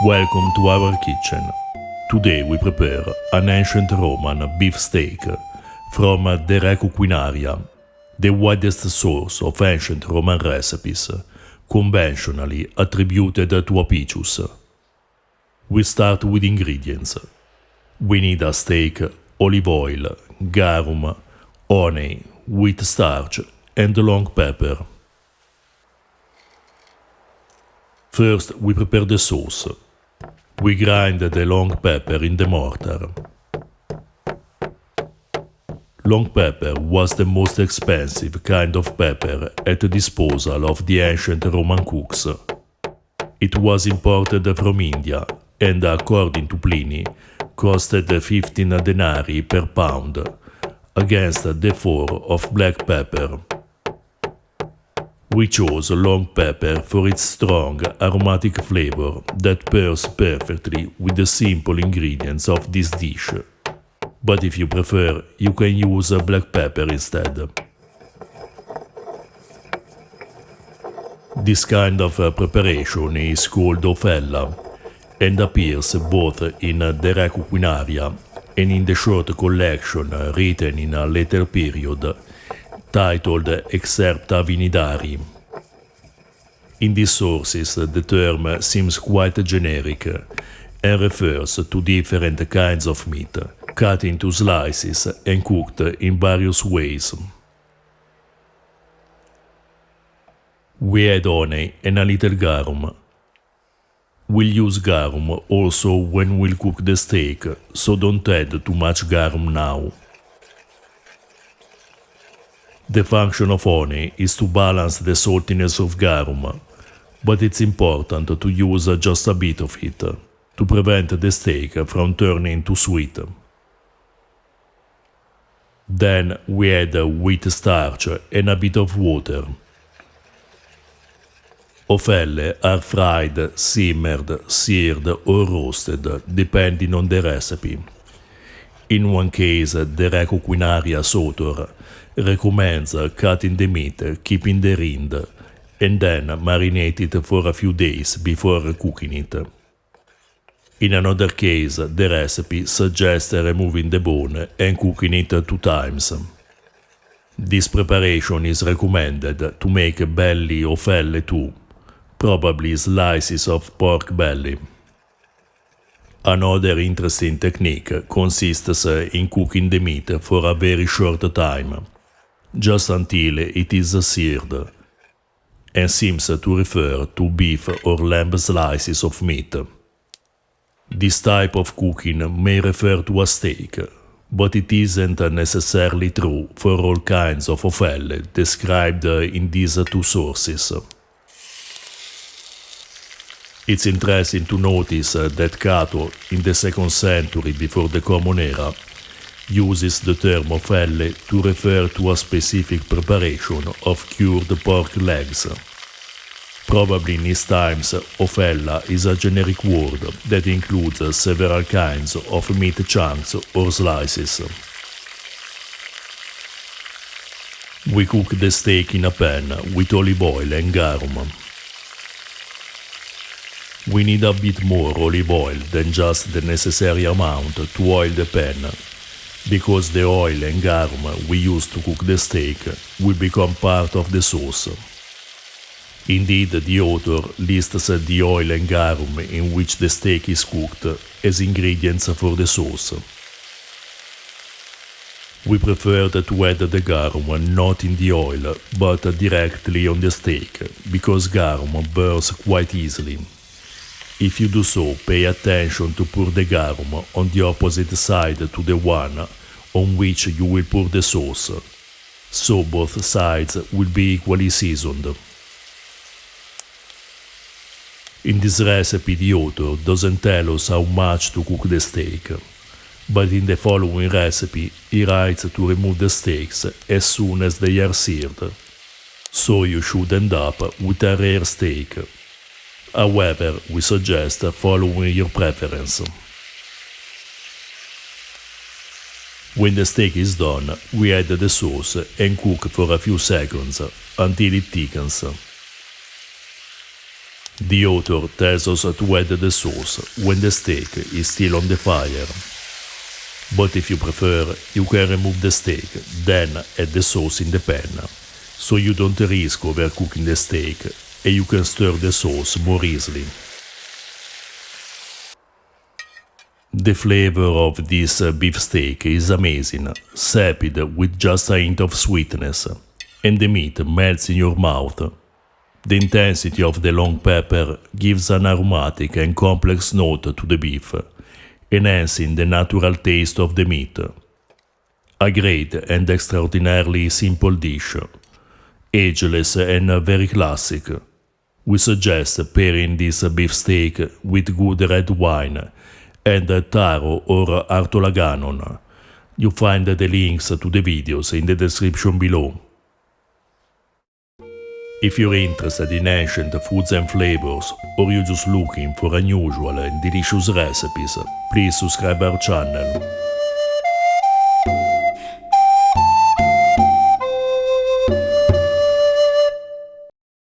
Welcome to our kitchen. Today we prepare an ancient Roman beef steak from the Reco Quinaria, the widest source of ancient Roman recipes, conventionally attributed to Apicius. We start with ingredients. We need a steak, olive oil, garum, honey, wheat starch, and long pepper. First, we prepare the sauce. We grind the long pepper in the mortar. Long pepper was the most expensive kind of pepper at the disposal of the ancient Roman cooks. It was imported from India and, according to Pliny, costed 15 denarii per pound, against the 4 of black pepper. We chose long pepper for its strong aromatic flavor that pairs perfectly with the simple ingredients of this dish. But if you prefer, you can use black pepper instead. This kind of preparation is called ofella and appears both in the Reco Quinaria and in the short collection written in a later period titled Excerpta Vinidari. In these sources, the term seems quite generic and refers to different kinds of meat, cut into slices and cooked in various ways. We add honey and a little garum. We'll use garum also when we'll cook the steak, so don't add too much garum now. The function of honey is to balance the saltiness of garum, but it's important to use just a bit of it, to prevent the steak from turning too sweet. Then we add wheat starch and a bit of water. Ofelle are fried, simmered, seared or roasted, depending on the recipe. In one case, the Reco Quinaria's author recommends cutting the meat, keeping the rind, and then marinate it for a few days before cooking it. In another case, the recipe suggests removing the bone and cooking it 2 times. This preparation is recommended to make belly ofelle too, probably slices of pork belly. Another interesting technique consists in cooking the meat for a very short time, just until it is seared, and seems to refer to beef or lamb slices of meat. This type of cooking may refer to a steak, but it isn't necessarily true for all kinds of ofelle described in these 2 sources. It's interesting to notice that Cato, in the 2nd century before the Common Era, uses the term ofelle to refer to a specific preparation of cured pork legs. Probably in his times, ofella is a generic word that includes several kinds of meat chunks or slices. We cook the steak in a pan with olive oil and garum. We need a bit more olive oil than just the necessary amount to oil the pan, because the oil and garum we use to cook the steak will become part of the sauce. Indeed, the author lists the oil and garum in which the steak is cooked as ingredients for the sauce. We preferred to add the garum not in the oil, but directly on the steak, because garum burns quite easily. If you do so, pay attention to pour the garum on the opposite side to the one on which you will pour the sauce, so both sides will be equally seasoned. In this recipe, the author doesn't tell us how much to cook the steak, but in the following recipe, he writes to remove the steaks as soon as they are seared, so you should end up with a rare steak. However, we suggest following your preference. When the steak is done, we add the sauce and cook for a few seconds until it thickens. The author tells us to add the sauce when the steak is still on the fire. But if you prefer, you can remove the steak, then add the sauce in the pan, so you don't risk overcooking the steak and you can stir the sauce more easily. The flavor of this beef steak is amazing, sapid with just a hint of sweetness, and the meat melts in your mouth. The intensity of the long pepper gives an aromatic and complex note to the beef, enhancing the natural taste of the meat. A great and extraordinarily simple dish, ageless and very classic. We suggest pairing this beef steak with good red wine and taro or artolaganon. You find the links to the videos in the description below. If you're interested in ancient foods and flavors, or you're just looking for unusual and delicious recipes, please subscribe our channel.